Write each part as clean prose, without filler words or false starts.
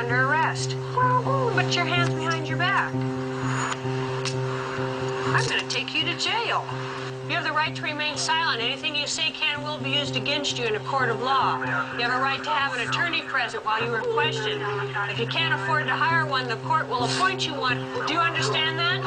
under arrest. Put your hands behind your back. I'm going to take you to jail. You have the right to remain silent. Anything you say can and will be used against you in a court of law. You have a right to have an attorney present while you are questioned. If you can't afford to hire one, the court will appoint you one. Do you understand that?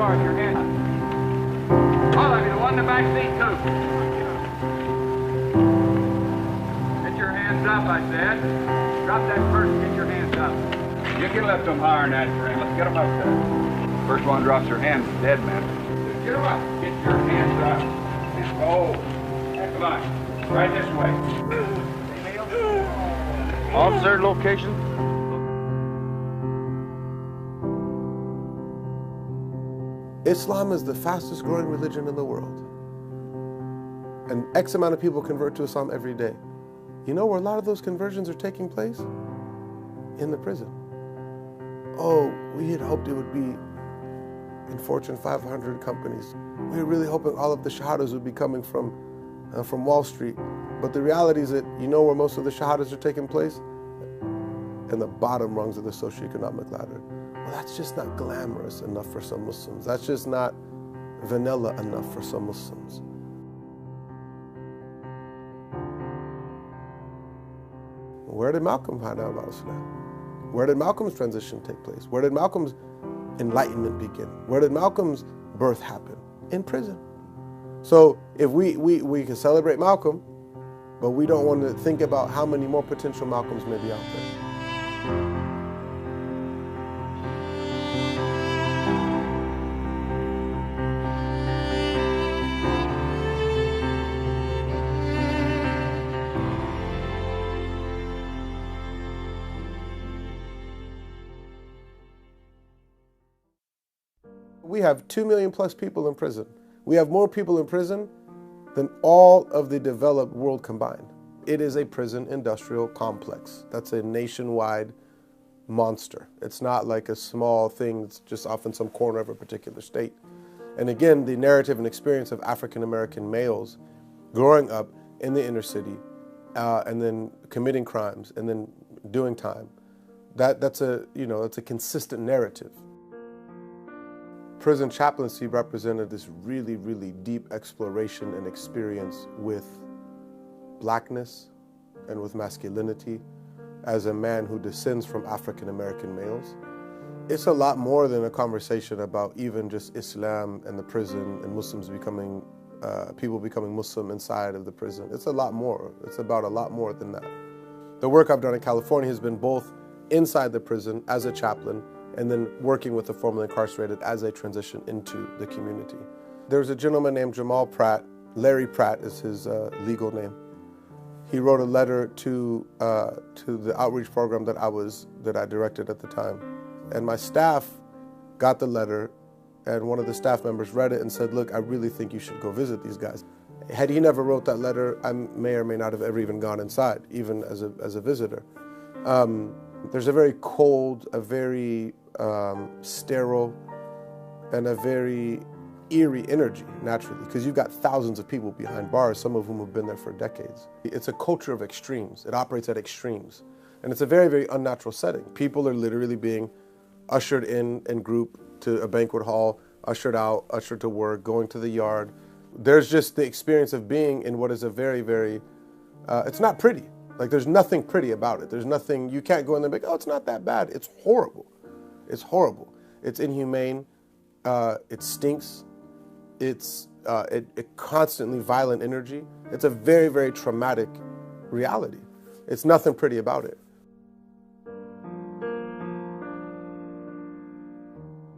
Your hand up. All of you, the one in the back seat, too. Get your hands up, I said. Drop that first, get your hands up. You can lift them higher than that, friend. Let's get them up there. First one drops their hands, dead man. Get them up. Get your hands up. And go. Come on. Right this way. Officer, location? Islam is the fastest growing religion in the world. And X amount of people convert to Islam every day. You know where a lot of those conversions are taking place? In the prison. Oh, we had hoped it would be in Fortune 500 companies. We were really hoping all of the shahadas would be coming from Wall Street. But the reality is that you know where most of the shahadas are taking place? In the bottom rungs of the socioeconomic ladder. Well, that's just not glamorous enough for some Muslims. That's just not vanilla enough for some Muslims. Where did Malcolm find out about Islam? Where did Malcolm's transition take place? Where did Malcolm's enlightenment begin? Where did Malcolm's birth happen? In prison. So if we can celebrate Malcolm, but we don't want to think about how many more potential Malcolms may be out there. We have 2 million plus people in prison. We have more people in prison than all of the developed world combined. It is a prison industrial complex. That's a nationwide monster. It's not like a small thing that's just off in some corner of a particular state. And again, the narrative and experience of African American males growing up in the inner city and then committing crimes and then doing time, that's a consistent narrative. Prison chaplaincy represented this really, really deep exploration and experience with blackness and with masculinity as a man who descends from African American males. It's a lot more than a conversation about even just Islam and the prison and Muslims becoming, people becoming Muslim inside of the prison. It's a lot more. It's about a lot more than that. The work I've done in California has been both inside the prison as a chaplain and then working with the formerly incarcerated as they transition into the community. There's a gentleman named Jamal Pratt. Larry Pratt is his legal name. He wrote a letter to the outreach program that I directed at the time. And my staff got the letter, and one of the staff members read it and said, look, I really think you should go visit these guys. Had he never wrote that letter, I may or may not have ever even gone inside, even as a visitor. There's a very cold, a very sterile, and a very eerie energy, naturally, because you've got thousands of people behind bars, some of whom have been there for decades. It's a culture of extremes. It operates at extremes. And it's a very, very unnatural setting. People are literally being ushered in group to a banquet hall, ushered out, ushered to work, going to the yard. There's just the experience of being in what is a very, very, it's not pretty. Like, there's nothing pretty about it. There's nothing, you can't go in there and be like, oh, it's not that bad. It's horrible. It's horrible. It's inhumane. It stinks. It's it constantly violent energy. It's a very, very traumatic reality. It's nothing pretty about it.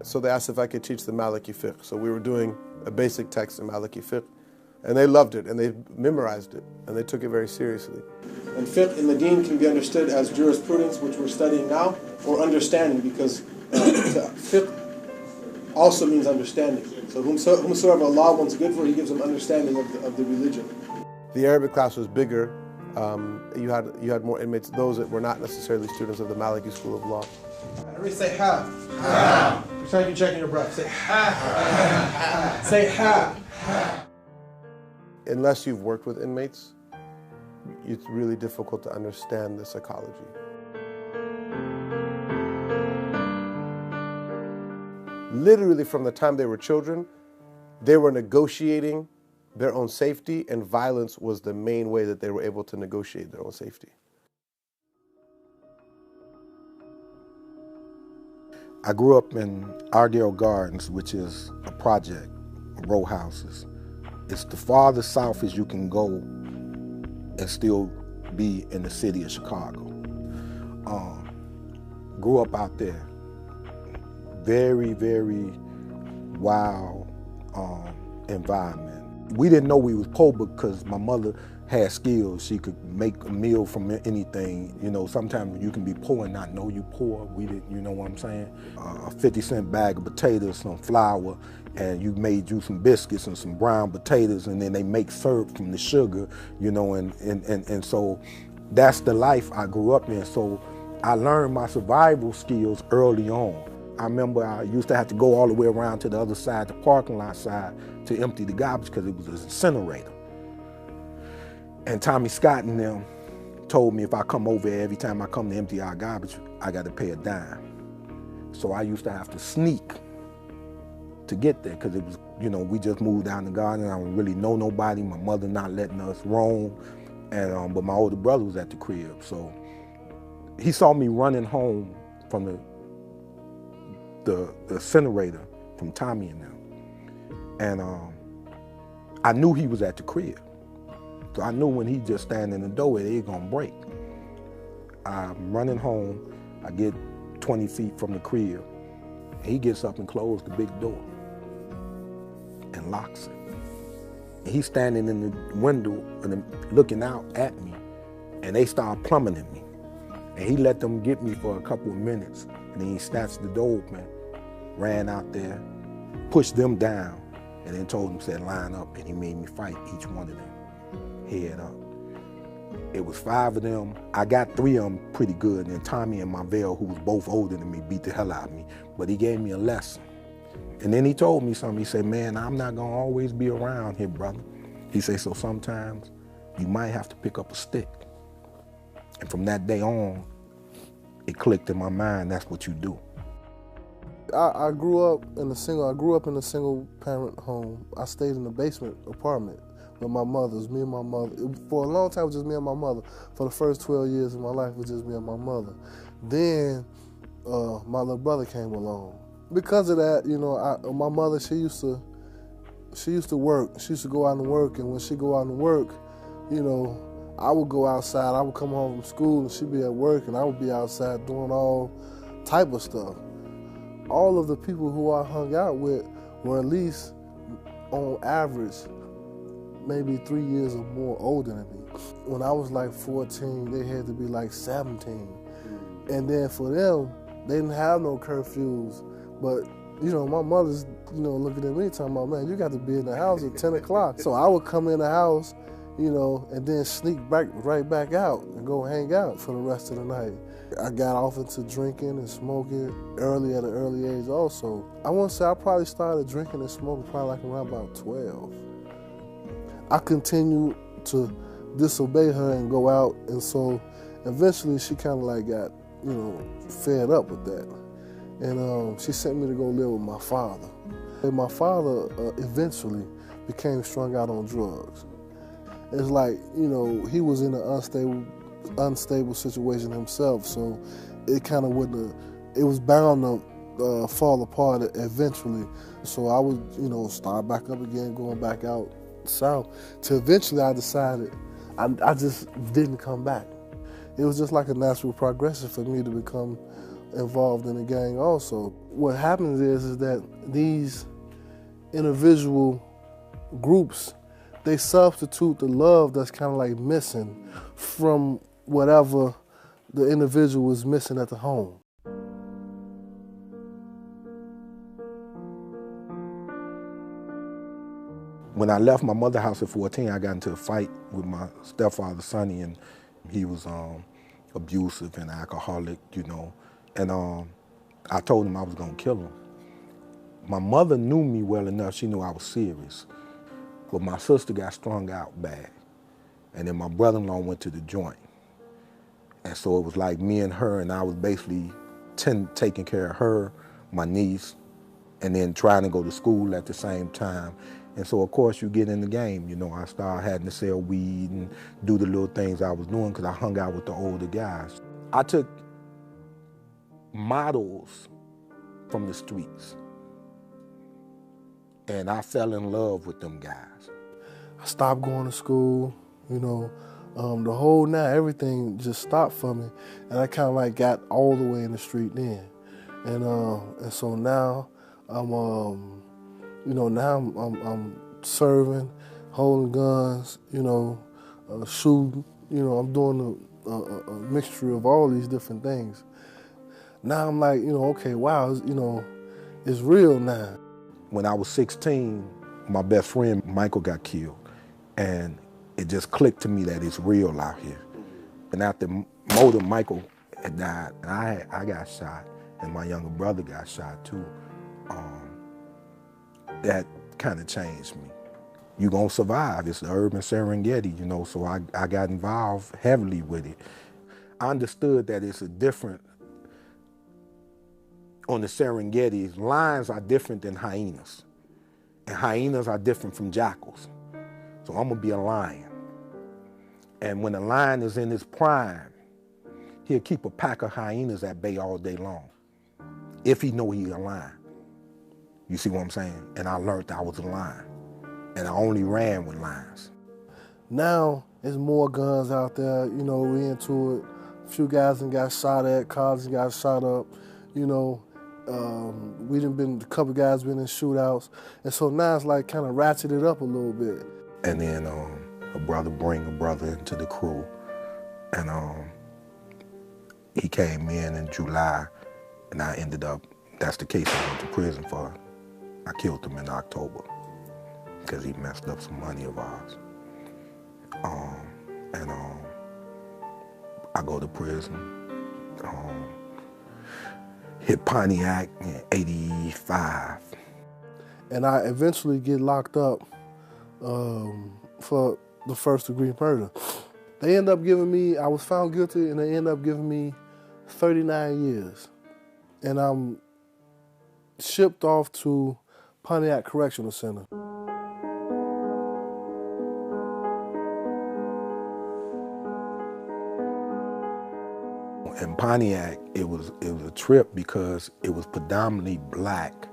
So they asked if I could teach the Maliki fiqh. So we were doing a basic text in Maliki fiqh, and they loved it, and they memorized it, and they took it very seriously. And fiqh in the deen can be understood as jurisprudence, which we're studying now, or understanding, because fiqh also means understanding. So whomsoever Allah wants good for, He gives them understanding of the religion. The Arabic class was bigger. You had more inmates, those that were not necessarily students of the Maliki School of Law. Everybody say ha. Ha. Pretend you're checking your breath. Say ha. Ha. Say ha. Ha. Unless you've worked with inmates, it's really difficult to understand the psychology. Literally from the time they were children, they were negotiating their own safety, and violence was the main way that they were able to negotiate their own safety. I grew up in Ardell Gardens, which is a project, row houses. It's the farthest south as you can go and still be in the city of Chicago. Grew up out there. Very, very wild environment. We didn't know we was poor because my mother had skills. She could make a meal from anything. You know, sometimes you can be poor and not know you poor. We didn't, you know what I'm saying? A 50-cent bag of potatoes, some flour, and you made you some biscuits and some brown potatoes, and then they make syrup from the sugar, you know, and so that's the life I grew up in. So I learned my survival skills early on. I remember I used to have to go all the way around to the other side, the parking lot side, to empty the garbage because it was an incinerator. And Tommy Scott and them told me if I come over every time I come to empty our garbage, I got to pay a dime. So I used to have to sneak to get there because it was, you know, we just moved down the garden. I don't really know nobody. My mother not letting us roam, and but my older brother was at the crib. So he saw me running home from the incinerator from Tommy and them. And I knew he was at the crib. So I knew when he just stand in the doorway, they gonna break. I'm running home, I get 20 feet from the crib. And he gets up and closes the big door and locks it. And he's standing in the window and looking out at me, and they start plummeting me. And he let them get me for a couple of minutes, and then he snatched the door open, ran out there, pushed them down, and then told them, said, line up, and he made me fight each one of them, head up. It was 5 of them. I got 3 of them pretty good, and then Tommy and Marvell, who was both older than me, beat the hell out of me, but he gave me a lesson. And then he told me something. He said, man, I'm not gonna always be around here, brother. He said, so sometimes you might have to pick up a stick. And from that day on, it clicked in my mind, that's what you do. I grew up in a single parent home. I stayed in the basement apartment with my mother. It was me and my mother. For a long time, it was just me and my mother. For the first 12 years of my life, it was just me and my mother. Then my little brother came along. Because of that, you know, my mother, she used to work. She used to go out and work, and when she go out and work, you know, I would go outside. I would come home from school, and she'd be at work, and I would be outside doing all type of stuff. All of the people who I hung out with were at least, on average, maybe 3 years or more older than me. When I was like 14, they had to be like 17. And then for them, they didn't have no curfews. But, you know, my mother's, you know, looking at me talking about, man, you got to be in the house at 10 o'clock. So I would come in the house, you know, and then sneak right back out and go hang out for the rest of the night. I got off into drinking and smoking at an early age also. I want to say I probably started drinking and smoking probably like around about 12. I continued to disobey her and go out, and so eventually she kind of like got, you know, fed up with that. And she sent me to go live with my father. And my father eventually became strung out on drugs. It's like, you know, he was in an unstable unstable situation himself, so it kind of it was bound to fall apart eventually. So I would, start back up again, going back out south, till eventually I decided I just didn't come back. It was just like a natural progression for me to become involved in the gang also. What happens is that these individual groups, they substitute the love that's kind of like missing from whatever the individual was missing at the home. When I left my mother's house at 14, I got into a fight with my stepfather, Sonny, and he was abusive and alcoholic, and I told him I was gonna kill him. My mother knew me well enough, she knew I was serious, but my sister got strung out bad, and then my brother-in-law went to the joint. And so it was like me and her, and I was basically taking care of her, my niece, and then trying to go to school at the same time. And so, of course, you get in the game. I started having to sell weed and do the little things I was doing because I hung out with the older guys. I took models from the streets, and I fell in love with them guys. I stopped going to school, the whole everything just stopped for me, and I kind of like got all the way in the street then. And so now I'm serving, holding guns, shooting, I'm doing a mixture of all these different things. Now I'm like, okay, wow, it's real now. When I was 16, my best friend, Michael, got killed. And it just clicked to me that it's real out here. And after Michael had died, and I got shot, and my younger brother got shot too. That kind of changed me. You're gonna survive. It's the urban Serengeti, so I got involved heavily with it. I understood that it's a different, on the Serengeti, lions are different than hyenas. And hyenas are different from jackals. So I'm gonna be a lion. And when a lion is in his prime, he'll keep a pack of hyenas at bay all day long, if he know he's a lion. You see what I'm saying? And I learned I was a lion. And I only ran with lions. Now, there's more guns out there, we into it. A few guys done got shot at, cars got shot up, a couple guys been in shootouts. And so now it's like kind of ratcheted up a little bit. And then a brother bring a brother into the crew. And he came in July, and I ended up, that's the case I went to prison for. I killed him in October because he messed up some money of ours. I go to prison, hit Pontiac in '85. And I eventually get locked up for the first-degree murder. They end up giving me, I was found guilty, and they end up giving me 39 years. And I'm shipped off to Pontiac Correctional Center. In Pontiac, it was a trip because it was predominantly black,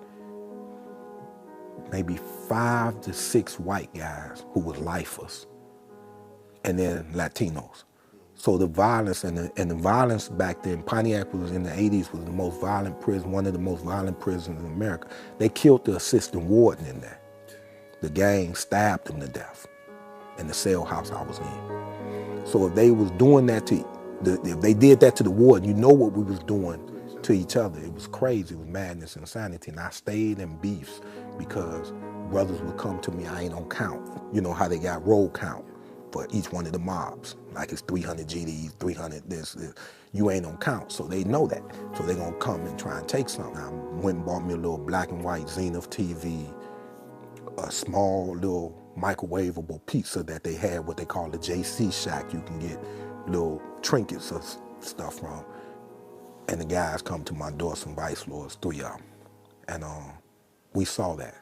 maybe 5 to 6 white guys who was lifers, and then Latinos. So the violence and the violence back then, Pontiac was in the 80s, was the most violent prison, one of the most violent prisons in America. They killed the assistant warden in there. The gang stabbed him to death in the cell house I was in. So if they was doing that if they did that to the warden, what we was doing to each other. It was crazy, it was madness, insanity. And I stayed in beefs because brothers would come to me, I ain't on count. You know how they got roll count for each one of the mobs. Like it's 300 GDs, 300 this. You ain't on count, so they know that. So they gonna come and try and take something. I went and bought me a little black and white Zenith TV, a small little microwavable pizza that they had, what they call the JC Shack. You can get little trinkets or stuff from. And the guys come to my door, some vice lords, 3 of them. And we saw that.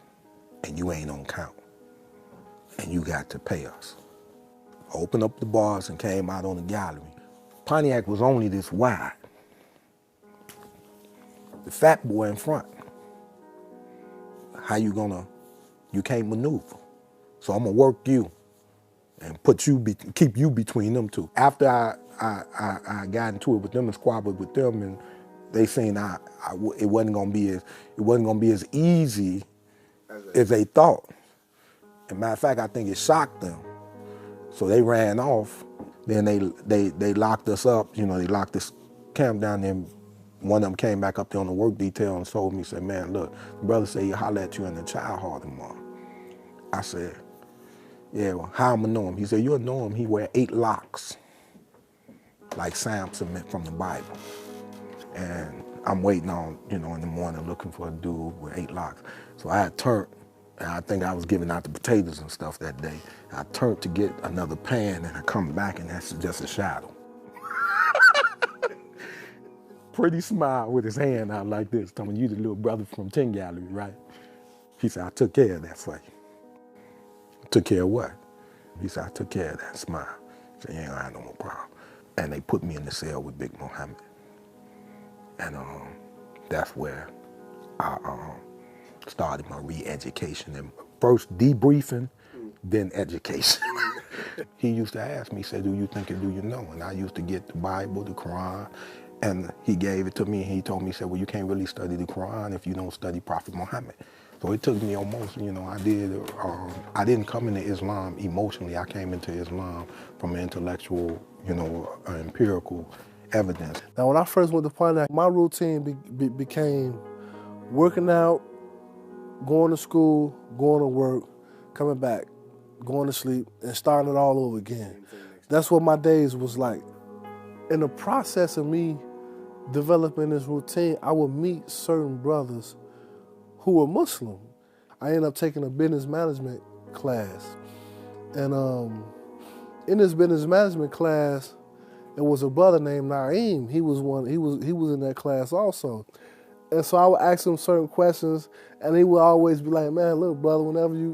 And you ain't on count. And you got to pay us. Opened up the bars and came out on the gallery. Pontiac was only this wide. The fat boy in front. How you can't maneuver. So I'm gonna work you and keep you between them two. After I got into it with them and squabbled with them, and they seen it wasn't gonna be as easy as they thought. As a matter of fact, I think it shocked them. So they ran off. Then they locked us up. They locked this camp down there. One of them came back up there on the work detail and told me, said, man, look, the brother said he holler at you in the child hall tomorrow. I said, yeah, well, how I'm gonna know him? He said, you'll know him. He wear 8 locks, like Samson from the Bible. And I'm waiting on, in the morning looking for a dude with 8 locks. So I had turned, and I think I was giving out the potatoes and stuff that day. I turned to get another pan, and I come back, and that's just a shadow. Pretty smile with his hand out like this, telling me, you the little brother from 10 Gallery, right? He said, I took care of that for you. Took care of what? He said, I took care of that. Smile. He said, you ain't gonna have no more problem. And they put me in the cell with Big Mohammed. And that's where I started my re-education. And first debriefing, then education. He used to ask me, he said, do you think and do you know? And I used to get the Bible, the Quran, and he gave it to me, and he told me, he said, well, you can't really study the Quran if you don't study Prophet Muhammad. So it took me almost, I didn't come into Islam emotionally. I came into Islam from an intellectual, empirical evidence. Now, when I first went to Pontiac, my routine became working out, going to school, going to work, coming back, going to sleep, and starting it all over again. That's what my days was like. In the process of me developing this routine, I would meet certain brothers who were Muslim. I ended up taking a business management class. And in this business management class, there was a brother named Naeem. He was in that class also. And so I would ask him certain questions, and he would always be like, man, look, brother, whenever you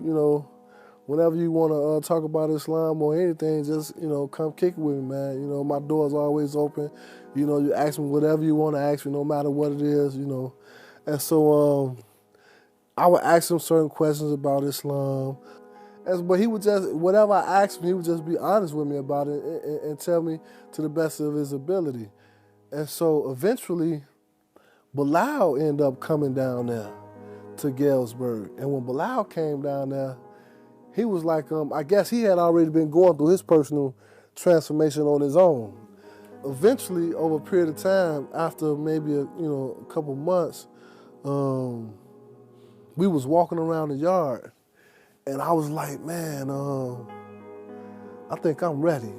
want to talk about Islam or anything, just, come kick it with me, man. My door's always open. You ask me whatever you want to ask me, no matter what it is, And so I would ask him certain questions about Islam. But he would just, whatever I asked him, he would just be honest with me about it and tell me to the best of his ability. And so eventually, Bilal ended up coming down there to Galesburg. And when Bilal came down there, he was like, I guess he had already been going through his personal transformation on his own. Eventually, over a period of time, after maybe a couple months, we was walking around the yard, and I was like, man, I think I'm ready.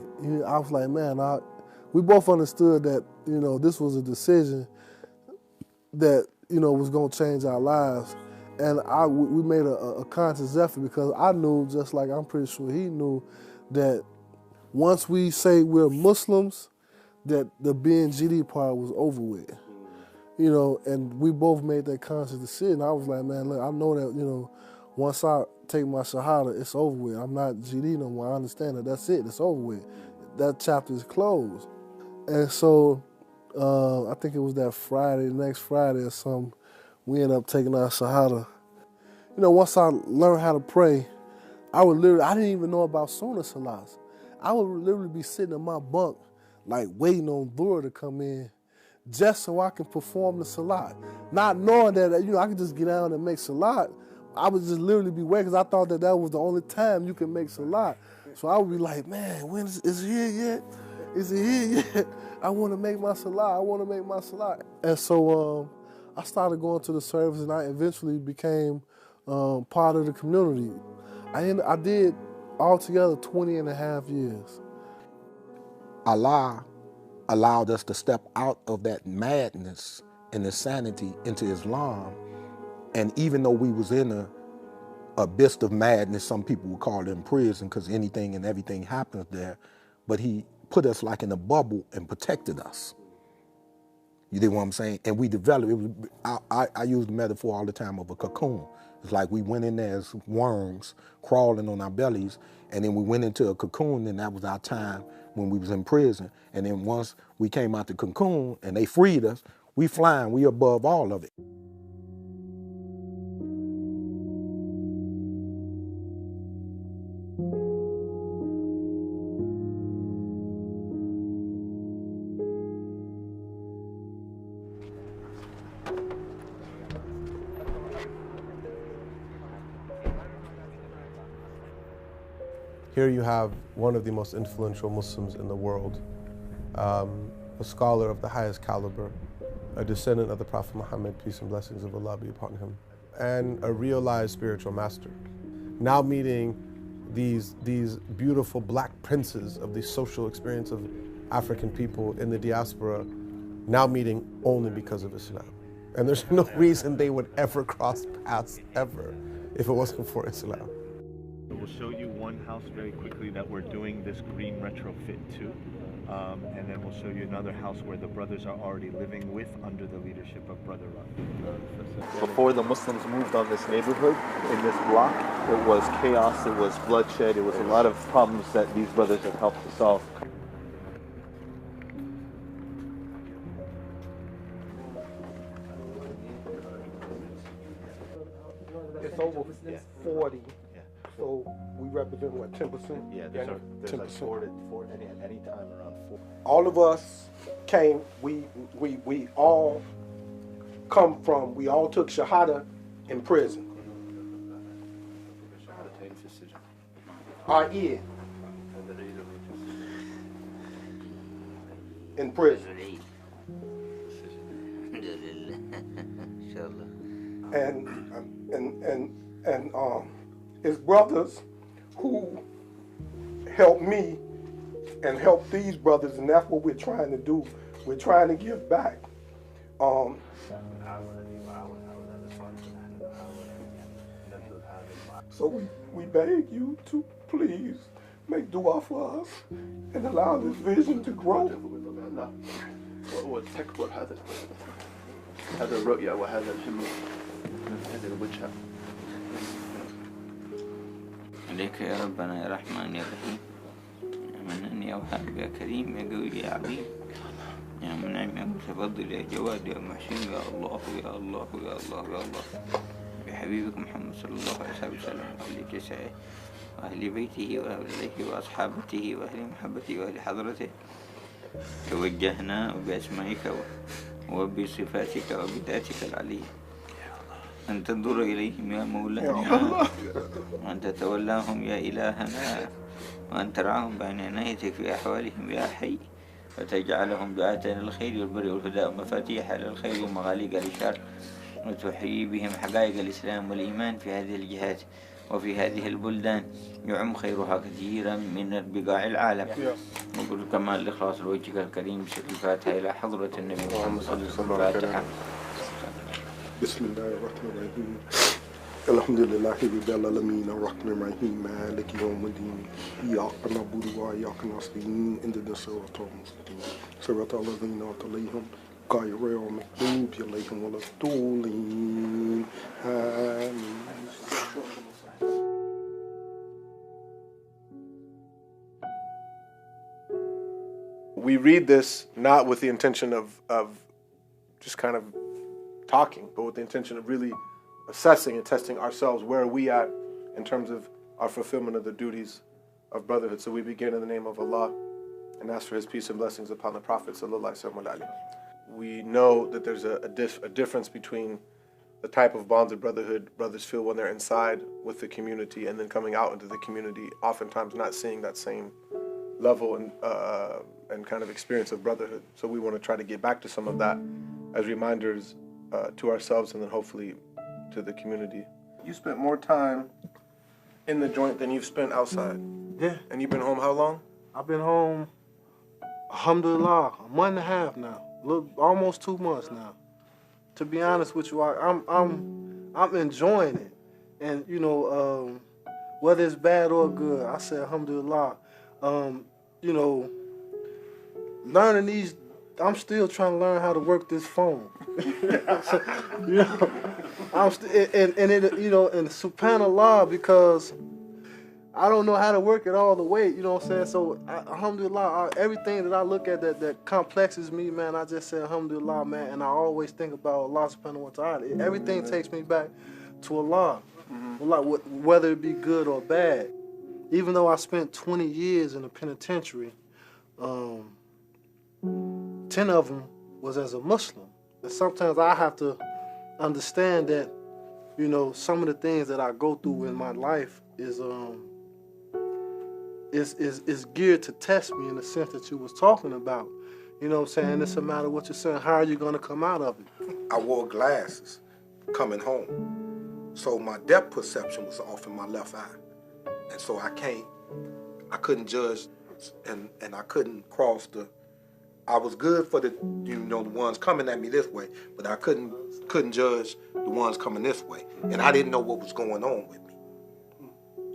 I was like, man, we both understood that, this was a decision that, was gonna change our lives. And we made a conscious effort, because I knew, just like I'm pretty sure he knew, that once we say we're Muslims, that the being GD part was over with. And we both made that conscious decision. I was like, man, look, I know that, once I take my Shahada, it's over with. I'm not GD no more. I understand that. That's it. It's over with. That chapter is closed. And so I think it was that Friday, next Friday or something, we ended up taking our Shahada. Once I learned how to pray, I didn't even know about Sunnah Salahs. I would literally be sitting in my bunk, like waiting on Dhur to come in, just so I can perform the Salat. Not knowing that, I could just get down and make Salat. I would just literally be waiting, because I thought that was the only time you can make Salat. So I would be like, man, when is it here yet? Is it here yet? I want to make my Salat. I want to make my Salat. And so I started going to the service, and I eventually became part of the community. I did altogether 20 and a half years. Allah allowed us to step out of that madness and insanity into Islam. And even though we was in a abyss of madness, some people would call it in prison, because anything and everything happens there, but he put us like in a bubble and protected us. You dig what I'm saying? And we developed, I use the metaphor all the time of a cocoon. It's like we went in there as worms crawling on our bellies, and then we went into a cocoon, and that was our time when we was in prison. And then once we came out the cocoon and they freed us, we flying, we above all of it. Here you have one of the most influential Muslims in the world, a scholar of the highest caliber, a descendant of the Prophet Muhammad, peace and blessings of Allah be upon him, and a realized spiritual master. Now meeting these beautiful black princes of the social experience of African people in the diaspora, now meeting only because of Islam. And there's no reason they would ever cross paths, ever, if it wasn't for Islam. We'll show you one house very quickly that we're doing this green retrofit to. And then we'll show you another house where the brothers are already living with under the leadership of Brother Rafi. Before the Muslims moved on this neighborhood, in this block, it was chaos, it was bloodshed, it was a lot of problems that these brothers have helped to solve. It's over 40. So we represent what, 10%? Yeah, there's like 4 at any time around 4. All of us came, we all come from, we all took Shahada in prison. Yeah. In prison. And his brothers who helped me and helped these brothers, and that's what we're trying to do. We're trying to give back. So we beg you to please make dua for us and allow this vision to grow. وتكبر هذا الرؤية وهذا الهم من هذه الوجهة. عليك يا ربنا يا رحمن يا رحيم، يا منان يا وهاب يا كريم يا قوي يا عظيم، يا منعم يا متفضل يا جواد يا محسن يا الله يا الله يا الله يا الله، بحبيبك محمد صلى الله عليه وسلم وأهل كسائه وأهل بيته وأهله وأصحابته وأهل محبته وأهل حضرته، توجهنا بأسمائك وبصفاتك وبذاتك العلية أن تنظر إليهم يا مولانا، وأن تتولاهم يا إلهنا، وأن ترعاهم بعين عنايتك في أحوالهم يا حي، وتجعلهم دعاة الخير والبر والهدى ومفاتيح للخير ومغاليق للشر، وتحيي بهم حقائق الإسلام والإيمان في هذه الجهات وفي هذه البلدان، يعم خيرها كثيرا من بقاع العالم. نقول كمال الإخلاص لوجهك الكريم بشكل الفاتحة إلى حضرة النبي محمد صلى الله عليه وسلم. بسم الله الرحمن الرحيم. الحمد لله رب العالمين الرحمن الرحيم مالك يوم الدين إياك نعبد وإياك نستعين اهدنا الصراط المستقيم صراط الذين أنعمت عليهم غير المغضوب عليهم ولا الضالين آمين. We read this not with the intention of just kind of talking, but with the intention of really assessing and testing ourselves. Where are we at in terms of our fulfillment of the duties of brotherhood? So we begin in the name of Allah and ask for His peace and blessings upon the Prophet ﷺ. We know that there's a difference between the type of bonds of brotherhood brothers feel when they're inside with the community and then coming out into the community, oftentimes not seeing that same level and kind of experience of brotherhood. So we want to try to get back to some of that as reminders to ourselves and then hopefully to the community. You spent more time in the joint than you've spent outside. Yeah. And you've been home how long? I've been home, alhamdulillah, a month and a half now. Almost 2 months now. To be honest with you, I'm enjoying it. And you know, whether it's bad or good, I say alhamdulillah. You know, learning these, I'm still trying to learn how to work this phone. So, you know, and it, you know, and subhanallah, because I don't know how to work it all the way, you know what I'm saying? So, alhamdulillah, everything that I look at that complexes me, man, I just say alhamdulillah, man, and I always think about Allah subhanahu wa ta'ala. Everything takes me back to Allah, Allah, whether it be good or bad. Even though I spent 20 years in the penitentiary, 10 of them was as a Muslim. And sometimes I have to understand that, you know, some of the things that I go through in my life is geared to test me in the sense that you was talking about. You know what I'm saying? It's a matter of what you're saying. How are you going to come out of it? I wore glasses coming home. So my depth perception was off in my left eye. And so I couldn't judge and I couldn't cross I was good for the ones coming at me this way, but I couldn't judge the ones coming this way. And I didn't know what was going on with me,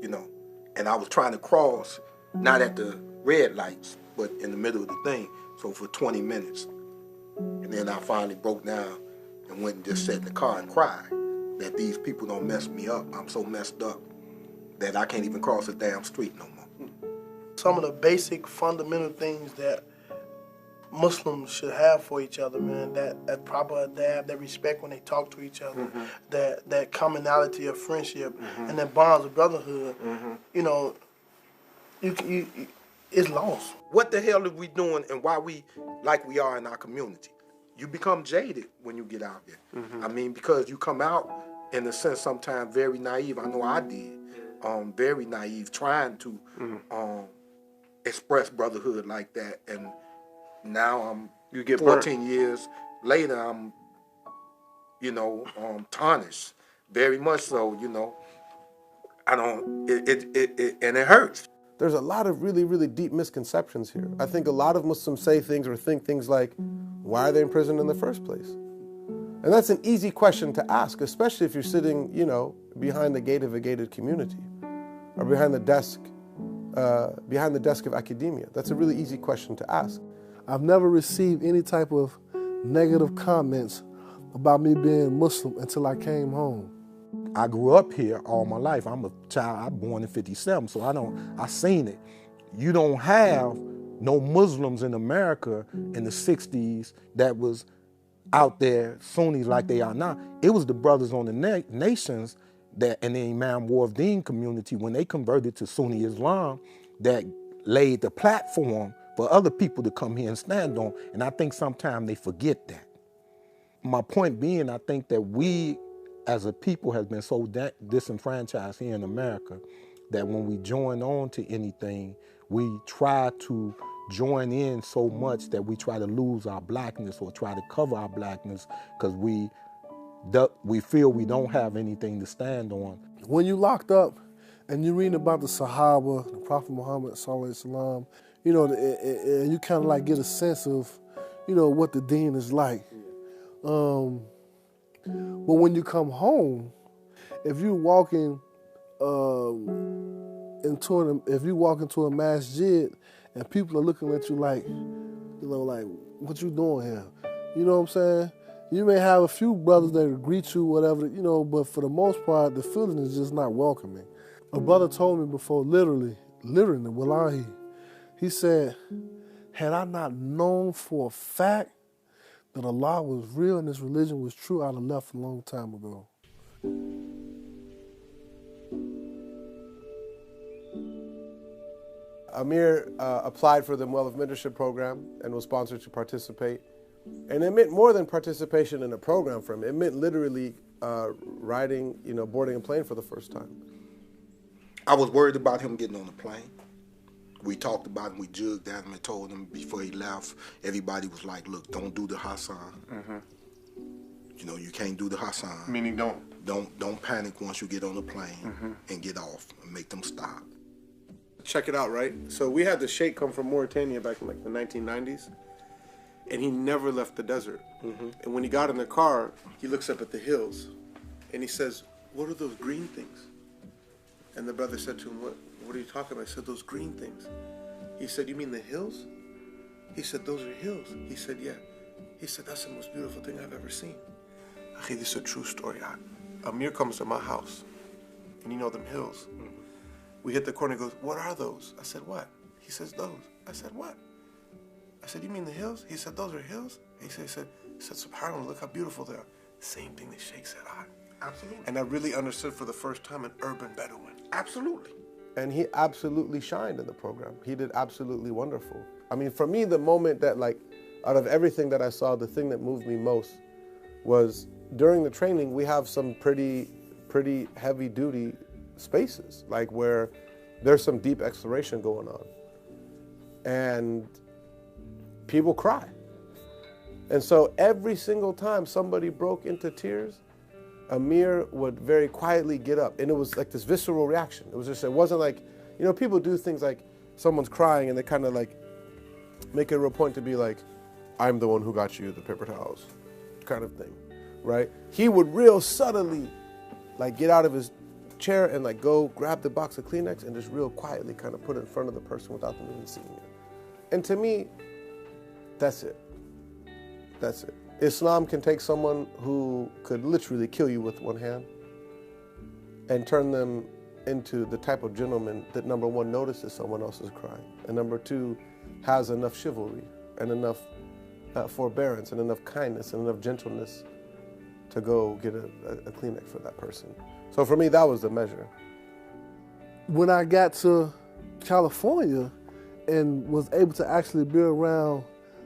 you know. And I was trying to cross, not at the red lights, but in the middle of the thing, so for 20 minutes. And then I finally broke down and went and just sat in the car and cried that these people don't mess me up. I'm so messed up that I can't even cross the damn street no more. Some of the basic fundamental things that Muslims should have for each other, man, that proper adab, that respect when they talk to each other, that commonality of friendship, and that bonds of brotherhood, you know, it's lost. What the hell are we doing and why we like we are in our community? You become jaded when you get out there. I mean, because you come out, in a sense, sometimes very naive. I know I did. Very naive, trying to express brotherhood like that. And now you get 14 years later, I'm, tarnished. Very much so, I don't, and it hurts. There's a lot of really, really deep misconceptions here. I think a lot of Muslims say things or think things like, why are they in prison in the first place? And that's an easy question to ask, especially if you're sitting, behind the gate of a gated community or behind the desk of academia. That's a really easy question to ask. I've never received any type of negative comments about me being Muslim until I came home. I grew up here all my life. I'm a child, I was born in 57, so I seen it. You don't have no Muslims in America in the 60s that was out there, Sunnis like they are now. It was the brothers on the nations and the Imam Wardeen community, when they converted to Sunni Islam, that laid the platform for other people to come here and stand on. And I think sometimes they forget that. My point being, I think that we as a people has been so disenfranchised here in America that when we join on to anything, we try to join in so much that we try to lose our blackness or try to cover our blackness because we feel we don't have anything to stand on. When you locked up and you read about the Sahaba, the Prophet Muhammad sallallahu alaihi wasallam, you kind of like get a sense of, what the deen is like. But when you come home, if you walk into a masjid and people are looking at you like, like, what you doing here? You know what I'm saying? You may have a few brothers that will greet you, whatever, but for the most part, the feeling is just not welcoming. A brother told me before, literally, wallahi, he said, had I not known for a fact that Allah was real and this religion was true, I'd have left a long time ago. Amir applied for the Mu'allaf Mentorship Program and was sponsored to participate. And it meant more than participation in a program for him. It meant literally riding, boarding a plane for the first time. I was worried about him getting on the plane. We talked about him, we jugged at him and told him before he left, everybody was like, look, don't do the Hassan. You can't do the Hassan. Meaning Don't panic once you get on the plane and get off and make them stop. Check it out, right? So we had the Sheikh come from Mauritania back in like the 1990s, and he never left the desert. And when he got in the car, he looks up at the hills, and he says, what are those green things? And the brother said to him, what are you talking about? I said, those green things. He said, you mean the hills? He said, those are hills. He said, yeah. He said, that's the most beautiful thing I've ever seen. This is a true story. Amir comes to my house, and them hills. We hit the corner. He goes, what are those? I said, what? He says, those. I said, what? I said, you mean the hills? He said, those are hills? He said, SubhanAllah, look how beautiful they are. Same thing the Sheikh said. Absolutely. And I really understood for the first time an urban Bedouin. Absolutely. And he absolutely shined in the program. He did absolutely wonderful. I mean, for me, the moment that, like, out of everything that I saw, the thing that moved me most was during the training, we have some pretty heavy duty spaces, like where there's some deep exploration going on. And people cry. And so every single time somebody broke into tears, Amir would very quietly get up. And it was like this visceral reaction. It wasn't like, you know, people do things like someone's crying and they kind of like make it a real point to be like, I'm the one who got you the paper towels kind of thing, right? He would real subtly like get out of his chair and like go grab the box of Kleenex and just real quietly kind of put it in front of the person without them even seeing it. And to me, that's it. That's it. Islam can take someone who could literally kill you with one hand and turn them into the type of gentleman that, number one, notices someone else is crying, and number two, has enough chivalry and enough forbearance and enough kindness and enough gentleness to go get a Kleenex for that person. So for me, that was the measure. When I got to California and was able to actually be around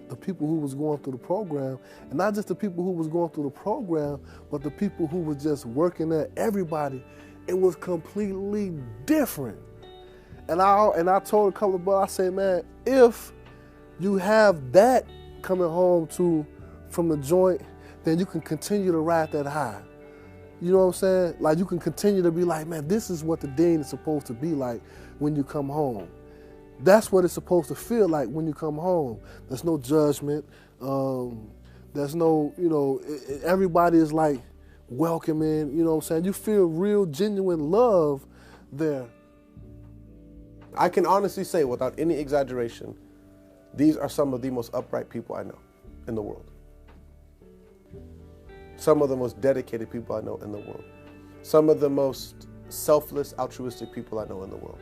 the people who was going through the program, and not just the people who was going through the program, but the people who was just working there, everybody, it was completely different. And I told a couple of brothers, I said, man, if you have that coming home from the joint, then you can continue to ride that high. You know what I'm saying? Like, you can continue to be like, man, this is what the deen is supposed to be like when you come home. That's what it's supposed to feel like when you come home. There's no judgment. There's no, you know, everybody is like welcoming, you know what I'm saying? You feel real, genuine love there. I can honestly say, without any exaggeration, these are some of the most upright people I know in the world. Some of the most dedicated people I know in the world. Some of the most selfless, altruistic people I know in the world.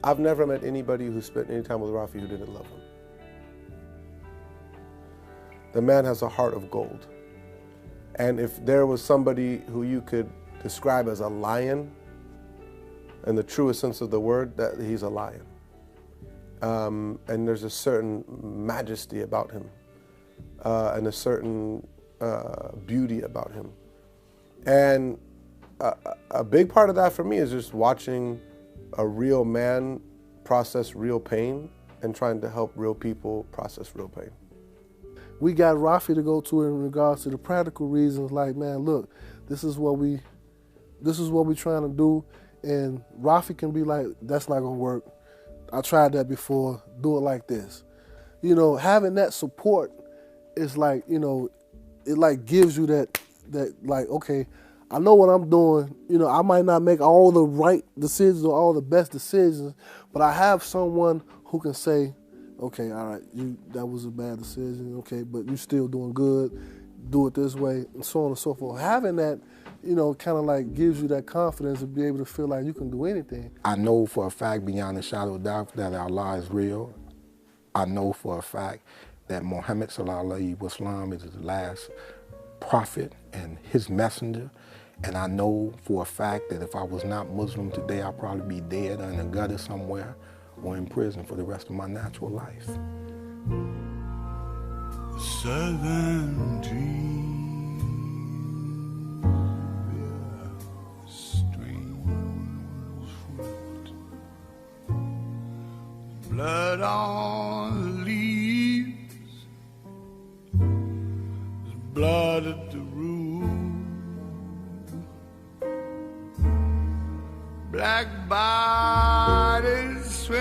I've never met anybody who spent any time with Rafi who didn't love him. The man has a heart of gold. And if there was somebody who you could describe as a lion, in the truest sense of the word, that he's a lion. And there's a certain majesty about him, and a certain beauty about him. And a big part of that for me is just watching a real man process real pain and trying to help real people process real pain. We got Rafi to go to in regards to the practical reasons, like, man, look, this is what we trying to do, and Rafi can be like, that's not gonna work. I tried that before, do it like this. You know, having that support is like, you know, it like gives you that like, okay, I know what I'm doing. You know, I might not make all the right decisions or all the best decisions, but I have someone who can say, okay, all right, that was a bad decision, okay, but you're still doing good, do it this way, and so on and so forth. Having that, you know, kind of like gives you that confidence to be able to feel like you can do anything. I know for a fact, beyond a shadow of doubt, that Allah is real. I know for a fact that Muhammad sallallahu alaihi wasallam is the last prophet and his messenger. And I know for a fact that if I was not Muslim today, I'd probably be dead or in a gutter somewhere or in prison for the rest of my natural life. Southern dreams, strange fruit, blood on the leaves, blood at the root. Black bodies swing